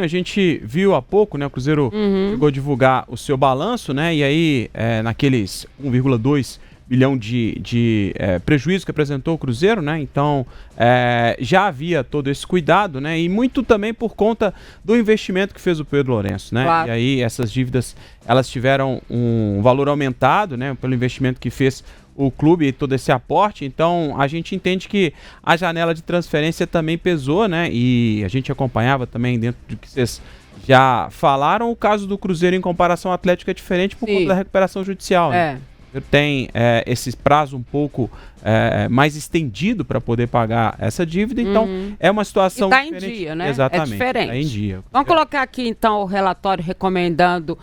a gente viu há pouco, né, o Cruzeiro chegou a divulgar o seu balanço, né, e aí naqueles 1,2 bilhão de prejuízo que apresentou o Cruzeiro, né, então já havia todo esse cuidado, né, e muito também por conta do investimento que fez o Pedro Lourenço, né, Claro. E aí essas dívidas, elas tiveram um valor aumentado, né, pelo investimento que fez o clube e todo esse aporte, então a gente entende que a janela de transferência também pesou, né, e a gente acompanhava também dentro do que vocês já falaram, o caso do Cruzeiro em comparação ao Atlético é diferente por conta da recuperação judicial, né? Tem esse prazo um pouco mais estendido para poder pagar essa dívida, então é uma situação diferente. Em dia, né? Exatamente, É diferente. Tá em dia. Vamos colocar aqui então o relatório recomendando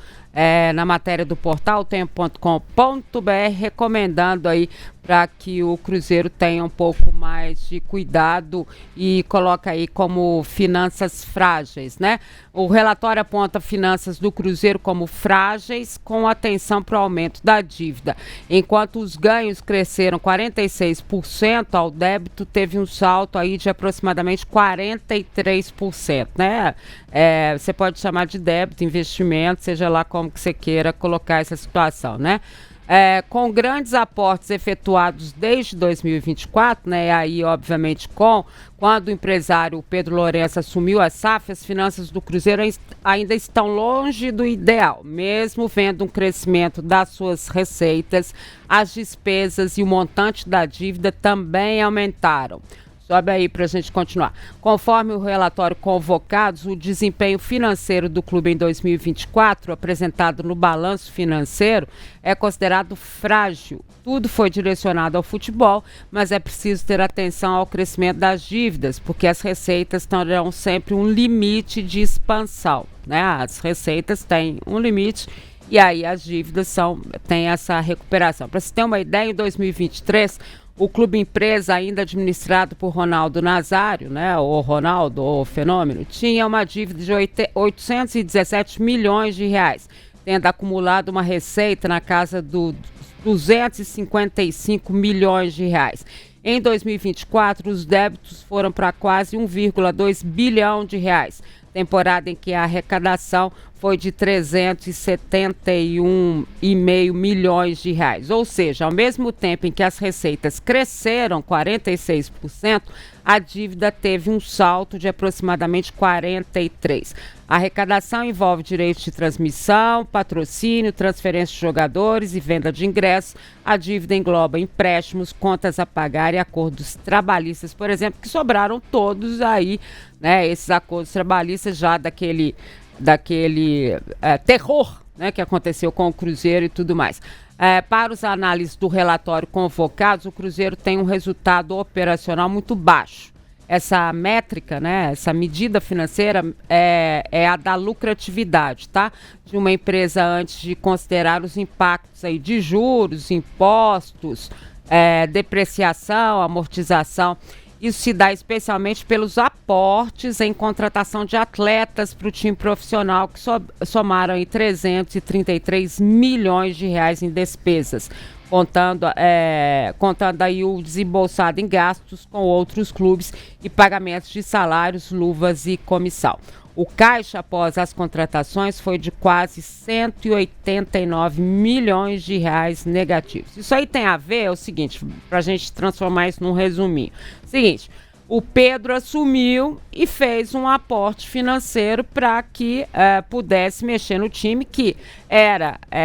na matéria do portal tempo.com.br, recomendando aí para que o Cruzeiro tenha um pouco mais de cuidado e coloca aí como finanças frágeis, né? O relatório aponta finanças do Cruzeiro como frágeis, com atenção para o aumento da dívida. Enquanto os ganhos cresceram 46%, ao débito teve um salto aí de aproximadamente 43%, né? Você pode chamar de débito, investimento, seja lá como que você queira colocar essa situação, né? Com grandes aportes efetuados desde 2024, né? Aí, obviamente, quando o empresário Pedro Lourenço assumiu a SAF, as finanças do Cruzeiro ainda estão longe do ideal, mesmo vendo um crescimento das suas receitas, as despesas e o montante da dívida também aumentaram. Sobe aí para a gente continuar. Conforme o relatório Convocados, o desempenho financeiro do clube em 2024, apresentado no balanço financeiro, é considerado frágil. Tudo foi direcionado ao futebol, mas é preciso ter atenção ao crescimento das dívidas, porque as receitas terão sempre um limite de expansão, né? As receitas têm um limite e aí as dívidas têm essa recuperação. Para se ter uma ideia, em 2023, o clube empresa, ainda administrado por Ronaldo Nazário, né, o Ronaldo, o Fenômeno, tinha uma dívida de 817 milhões de reais, tendo acumulado uma receita na casa dos 255 milhões de reais. Em 2024, os débitos foram para quase 1,2 bilhão de reais, temporada em que a arrecadação foi de 371,5 milhões de reais. Ou seja, ao mesmo tempo em que as receitas cresceram 46%, a dívida teve um salto de aproximadamente 43%. A arrecadação envolve direitos de transmissão, patrocínio, transferência de jogadores e venda de ingressos. A dívida engloba empréstimos, contas a pagar e acordos trabalhistas, por exemplo, que sobraram todos aí, né? Esses acordos trabalhistas já daquele terror, né, que aconteceu com o Cruzeiro e tudo mais. Para os análises do relatório Convocados, o Cruzeiro tem um resultado operacional muito baixo. Essa métrica, né, essa medida financeira é a da lucratividade, tá? De uma empresa antes de considerar os impactos aí de juros, impostos, depreciação, amortização. Isso se dá especialmente pelos aportes em contratação de atletas para o time profissional, que somaram aí 333 milhões de reais em despesas, contando aí o desembolsado em gastos com outros clubes e pagamentos de salários, luvas e comissão. O caixa após as contratações foi de quase 189 milhões de reais negativos. Isso aí tem a ver, é o seguinte, para a gente transformar isso num resuminho. Seguinte, o Pedro assumiu e fez um aporte financeiro para que pudesse mexer no time, que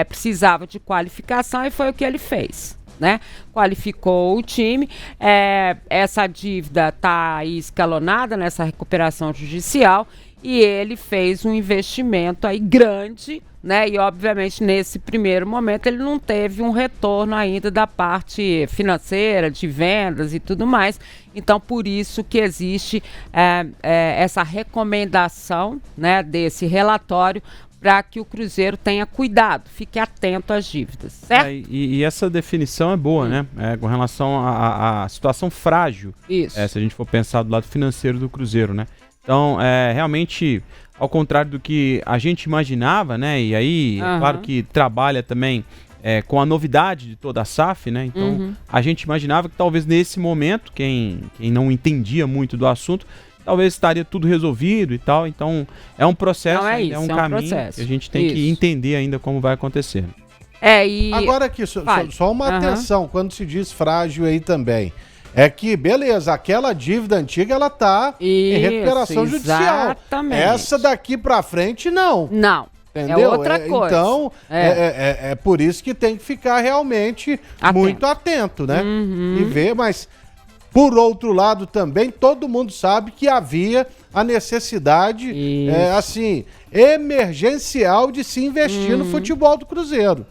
precisava de qualificação, e foi o que ele fez, né? Qualificou o time. Essa dívida está aí escalonada nessa recuperação judicial, e ele fez um investimento aí grande, né? E obviamente nesse primeiro momento ele não teve um retorno ainda da parte financeira, de vendas e tudo mais. Então por isso que existe essa recomendação, né, desse relatório, para que o Cruzeiro tenha cuidado, fique atento às dívidas, certo? E essa definição é boa, né? Com relação à situação frágil. Isso. Se a gente for pensar do lado financeiro do Cruzeiro, né? Então, realmente, ao contrário do que a gente imaginava, né? E aí, é claro que trabalha também com a novidade de toda a SAF, né? Então, a gente imaginava que talvez nesse momento, quem não entendia muito do assunto, talvez estaria tudo resolvido e tal. Então, é um processo, é um caminho que a gente tem que entender ainda como vai acontecer. Agora aqui, só uma atenção, quando se diz frágil aí também. É que, beleza, aquela dívida antiga, ela tá em recuperação judicial. Essa daqui pra frente, não. Não. Entendeu? É outra coisa. Então, é por isso que tem que ficar realmente muito atento, né? E ver, mas, por outro lado também, todo mundo sabe que havia a necessidade, assim, emergencial de se investir no futebol do Cruzeiro.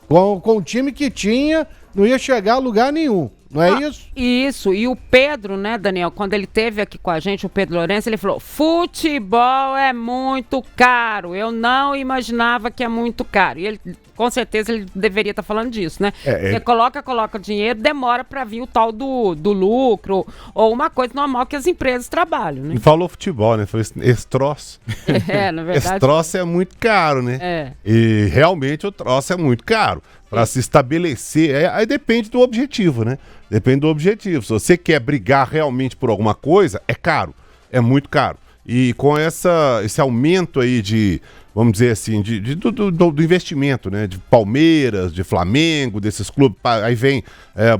Com o time que tinha, não ia chegar a lugar nenhum. Não é isso? Isso, e o Pedro, né, Daniel, quando ele esteve aqui com a gente, o Pedro Lourenço, ele falou, futebol é muito caro, eu não imaginava que é muito caro. E ele, com certeza, ele deveria estar falando disso, né? Você coloca dinheiro, demora para vir o tal do lucro, ou uma coisa normal que as empresas trabalham, né? E falou futebol, né? Falou esse troço. Na verdade. Esse troço é muito caro, né? E realmente o troço é muito caro. Para se estabelecer, aí depende do objetivo, né? Depende do objetivo. Se você quer brigar realmente por alguma coisa, é caro, é muito caro. E com esse aumento aí de, vamos dizer assim, do investimento, né? De Palmeiras, de Flamengo, desses clubes, aí vem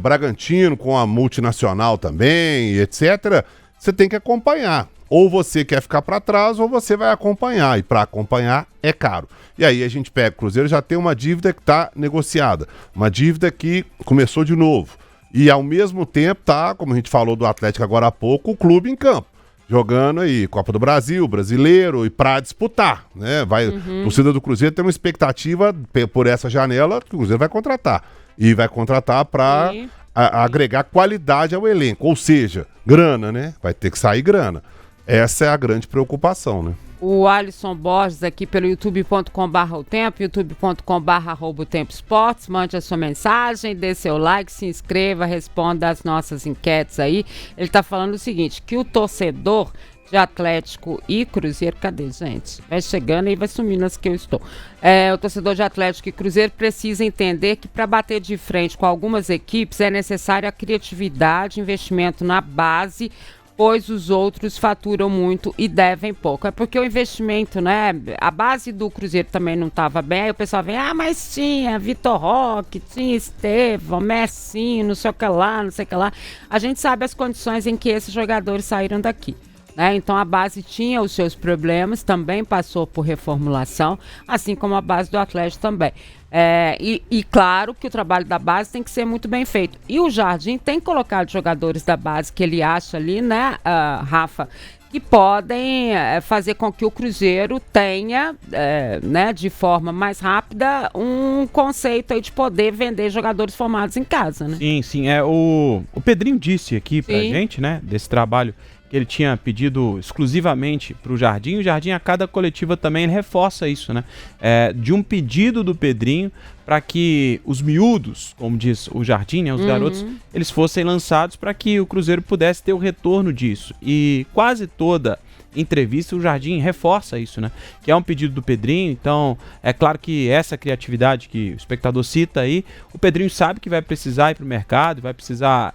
Bragantino com a multinacional também, etc. Você tem que acompanhar. Ou você quer ficar para trás, ou você vai acompanhar. E para acompanhar é caro. E aí a gente pega o Cruzeiro, já tem uma dívida que está negociada. Uma dívida que começou de novo. E ao mesmo tempo tá, como a gente falou do Atlético agora há pouco, o clube em campo. Jogando aí Copa do Brasil, Brasileiro, e para disputar, né? Torcida do Cruzeiro tem uma expectativa por essa janela que o Cruzeiro vai contratar. E vai contratar para agregar qualidade ao elenco. Ou seja, grana, né? Vai ter que sair grana. Essa é a grande preocupação, né? O Alisson Borges aqui pelo youtube.com/otempo, youtube.com/@otempo esportes, mande a sua mensagem, dê seu like, se inscreva, responda as nossas enquetes aí. Ele tá falando o seguinte, que o torcedor de Atlético e Cruzeiro, cadê, gente? Vai chegando e vai sumindo as que eu estou. O torcedor de Atlético e Cruzeiro precisa entender que para bater de frente com algumas equipes é necessária a criatividade, investimento na base, pois os outros faturam muito e devem pouco. É porque o investimento, né? A base do Cruzeiro também não estava bem. Aí o pessoal vem, mas tinha Vitor Roque, tinha Estevão, Messinho, não sei o que lá, não sei o que lá. A gente sabe as condições em que esses jogadores saíram daqui, né? Então a base tinha os seus problemas, também passou por reformulação, assim como a base do Atlético também. E claro que o trabalho da base tem que ser muito bem feito. E o Jardim tem colocado jogadores da base que ele acha ali, né, Rafa, que podem fazer com que o Cruzeiro tenha, né, de forma mais rápida, um conceito aí de poder vender jogadores formados em casa, né? Sim. O Pedrinho disse aqui pra gente, né, desse trabalho que ele tinha pedido exclusivamente para o Jardim. O Jardim, a cada coletiva também, ele reforça isso, né? De um pedido do Pedrinho para que os miúdos, como diz o Jardim, né, os garotos, eles fossem lançados para que o Cruzeiro pudesse ter o retorno disso. E quase toda entrevista o Jardim reforça isso, né? Que é um pedido do Pedrinho. Então, é claro que essa criatividade que o espectador cita aí, o Pedrinho sabe que vai precisar ir para o mercado, vai precisar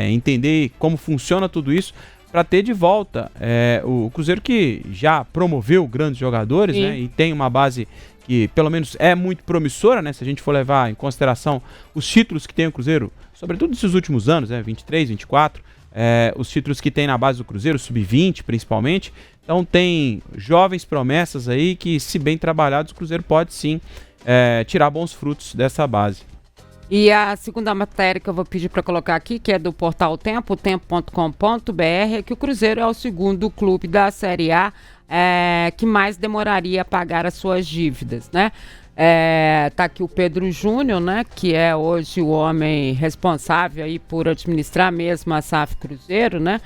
entender como funciona tudo isso, para ter de volta o Cruzeiro, que já promoveu grandes jogadores, né, e tem uma base que pelo menos é muito promissora, né, se a gente for levar em consideração os títulos que tem o Cruzeiro, sobretudo nesses últimos anos, 23, 24, os títulos que tem na base do Cruzeiro, sub-20 principalmente. Então tem jovens promessas aí que, se bem trabalhados, o Cruzeiro pode sim tirar bons frutos dessa base. E a segunda matéria que eu vou pedir para colocar aqui, que é do portal Tempo, tempo.com.br, é que o Cruzeiro é o segundo clube da Série A que mais demoraria a pagar as suas dívidas, né? Tá aqui o Pedro Júnior, né, que é hoje o homem responsável aí por administrar mesmo a SAF Cruzeiro, né?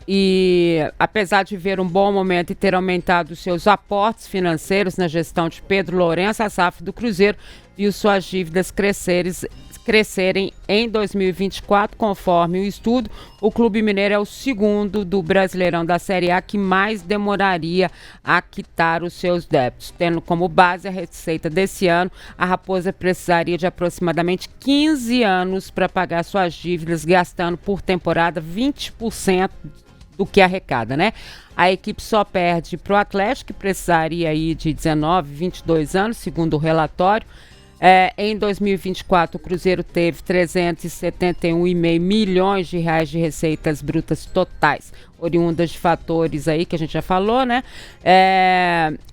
E apesar de ver um bom momento e ter aumentado os seus aportes financeiros na gestão de Pedro Lourenço, a SAF do Cruzeiro viu suas dívidas crescerem em 2024, conforme o estudo. O Clube Mineiro é o segundo do Brasileirão da Série A que mais demoraria a quitar os seus débitos. Tendo como base a receita desse ano, a Raposa precisaria de aproximadamente 15 anos para pagar suas dívidas, gastando por temporada 20% do que arrecada, né? A equipe só perde para o Atlético, que precisaria aí de 19, 22 anos, segundo o relatório. Em 2024, o Cruzeiro teve 371,5 milhões de reais de receitas brutas totais, oriundas de fatores aí que a gente já falou, né?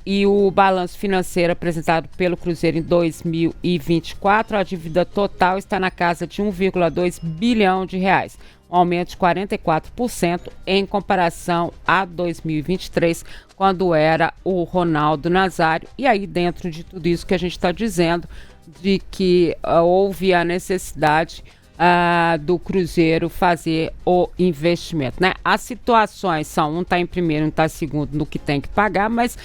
E o balanço financeiro apresentado pelo Cruzeiro em 2024, a dívida total está na casa de 1,2 bilhão de reais, um aumento de 44% em comparação a 2023, quando era o Ronaldo Nazário. E aí, dentro de tudo isso que a gente está dizendo, de que houve a necessidade do Cruzeiro fazer o investimento, né? As situações são, um está em primeiro, um está em segundo no que tem que pagar, mas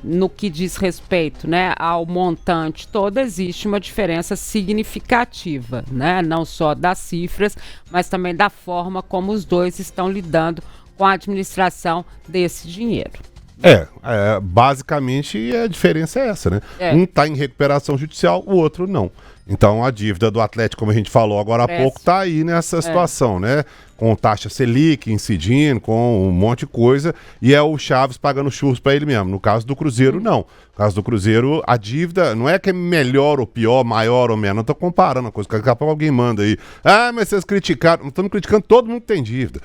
no que diz respeito, né, ao montante todo, existe uma diferença significativa, né? Não só das cifras, mas também da forma como os dois estão lidando com a administração desse dinheiro. Basicamente a diferença é essa, né? Um está em recuperação judicial, o outro não. Então a dívida do Atlético, como a gente falou agora há pouco, está aí nessa situação, né? Com taxa Selic incidindo, com um monte de coisa, e é o Chaves pagando churros para ele mesmo. No caso do Cruzeiro, não. No caso do Cruzeiro, a dívida não é que é melhor ou pior, maior ou menor, não estou comparando a coisa, daqui a pouco alguém manda aí. Mas vocês criticaram, não estamos criticando, todo mundo tem dívida.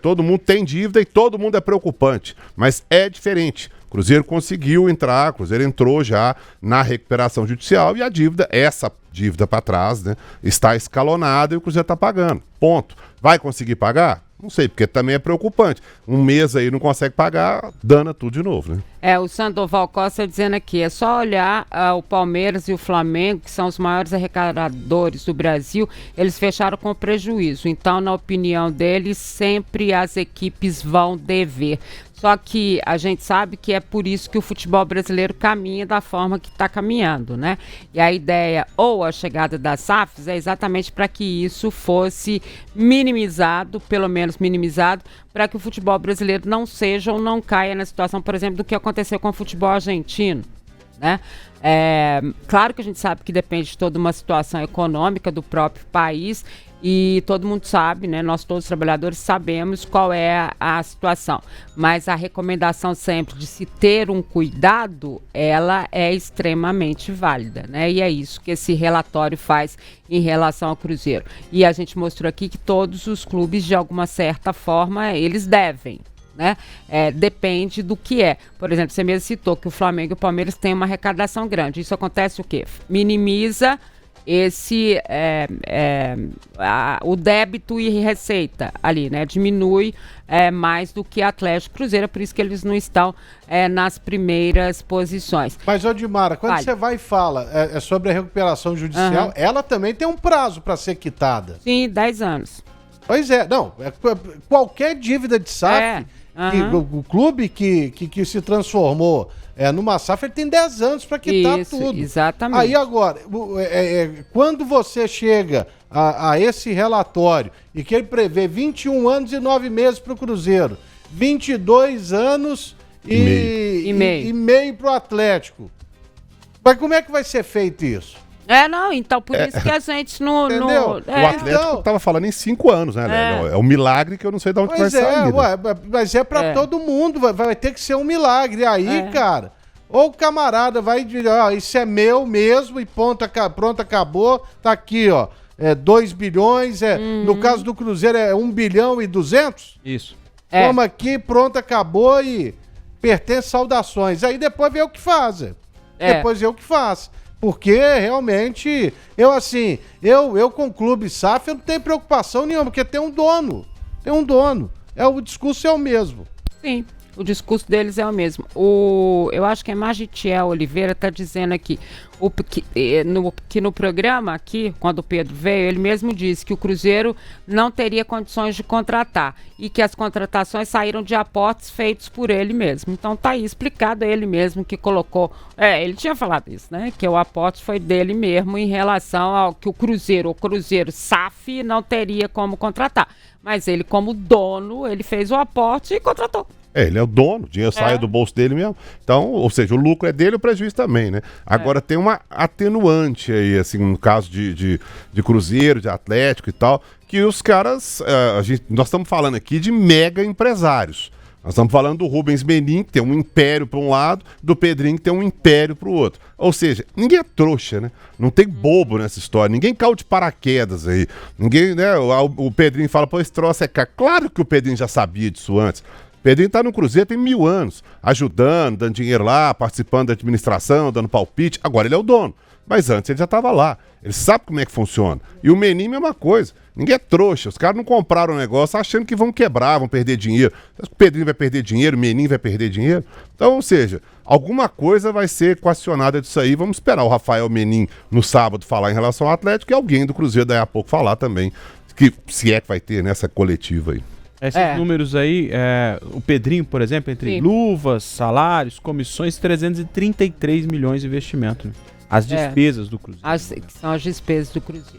Todo mundo tem dívida e todo mundo é preocupante, mas é diferente. O Cruzeiro conseguiu entrar, o Cruzeiro entrou já na recuperação judicial e a dívida, essa dívida para trás, né, está escalonada e o Cruzeiro está pagando. Ponto. Vai conseguir pagar? Não sei, porque também é preocupante. Um mês aí não consegue pagar, dana tudo de novo, né? O Sandoval Costa dizendo aqui, é só olhar o Palmeiras e o Flamengo, que são os maiores arrecadadores do Brasil, eles fecharam com prejuízo. Então, na opinião deles, sempre as equipes vão dever. Só que a gente sabe que é por isso que o futebol brasileiro caminha da forma que está caminhando, né? E a ideia, ou a chegada das SAFs, é exatamente para que isso fosse minimizado, pelo menos minimizado, para que o futebol brasileiro não seja ou não caia na situação, por exemplo, do que aconteceu com o futebol argentino, né? Claro que a gente sabe que depende de toda uma situação econômica do próprio país, e todo mundo sabe, né? Nós todos os trabalhadores sabemos qual é a situação, mas a recomendação sempre de se ter um cuidado, ela é extremamente válida, né? E é isso que esse relatório faz em relação ao Cruzeiro. E a gente mostrou aqui que todos os clubes, de alguma certa forma, eles devem, né? Depende do que é. Por exemplo, você mesmo citou que o Flamengo e o Palmeiras têm uma arrecadação grande. Isso acontece o quê? Minimiza o débito e receita ali, né? Diminui mais do que Atlético e Cruzeiro, por isso que eles não estão nas primeiras posições. Mas, Odimara, quando você vai e fala sobre a recuperação judicial, ela também tem um prazo para ser quitada. Sim, 10 anos. Pois não, qualquer dívida de SAF, o clube que se transformou numa SAF, ele tem 10 anos para quitar tudo. Exatamente. Aí agora, quando você chega a esse relatório e que ele prevê 21 anos e 9 meses para o Cruzeiro, 22 anos e meio para o Atlético, mas como é que vai ser feito isso? Então por isso que a gente não... Entendeu? O Atlético tava falando em 5 anos, né? É um milagre que eu não sei de onde vai sair. Mas é pra todo mundo, vai ter que ser um milagre. Aí, cara, ou o camarada vai dizer, isso é meu mesmo e pronto, acabou, tá aqui, 2 bilhões, no caso do Cruzeiro é 1 bilhão e 200? Isso. Toma aqui, pronto, acabou e pertence saudações. Aí depois vê o que faz. Porque realmente, eu com o clube SAF, eu não tenho preocupação nenhuma, porque tem um dono. O discurso é o mesmo. Sim, o discurso deles é o mesmo. Eu acho que é Magitiel Oliveira está dizendo aqui, que no programa aqui, quando o Pedro veio, ele mesmo disse que o Cruzeiro não teria condições de contratar e que as contratações saíram de aportes feitos por ele mesmo. Então tá aí explicado, ele mesmo que colocou, ele tinha falado isso, né? Que o aporte foi dele mesmo em relação ao que o Cruzeiro SAF não teria como contratar. Mas ele, como dono, ele fez o aporte e contratou. Ele é o dono, o dinheiro sai do bolso dele mesmo. Então, ou seja, o lucro é dele, o prejuízo também, né? Agora tem uma atenuante aí, assim, no caso de Cruzeiro, de Atlético e tal, que os caras, nós estamos falando aqui de mega empresários. Nós estamos falando do Rubens Menin, que tem um império para um lado, do Pedrinho, que tem um império para o outro. Ou seja, ninguém é trouxa, né? Não tem bobo nessa história. Ninguém caiu de paraquedas aí. Ninguém, né? O Pedrinho fala, pô, esse troço é caro. Claro que o Pedrinho já sabia disso antes. O Pedrinho tá no Cruzeiro tem 1000 anos, ajudando, dando dinheiro lá, participando da administração, dando palpite. Agora ele é o dono. Mas antes ele já estava lá. Ele sabe como é que funciona. E o Menin, mesma coisa. Ninguém é trouxa. Os caras não compraram o negócio achando que vão quebrar, vão perder dinheiro. O Pedrinho vai perder dinheiro, o Menin vai perder dinheiro. Então, ou seja, alguma coisa vai ser equacionada disso aí. Vamos esperar o Rafael Menin no sábado falar em relação ao Atlético e alguém do Cruzeiro daí a pouco falar também. Que, se é que vai ter nessa coletiva aí. Esses números aí, o Pedrinho, por exemplo, entre luvas, salários, comissões, 333 milhões de investimento. Né? As despesas do Cruzeiro. Que são as despesas do Cruzeiro.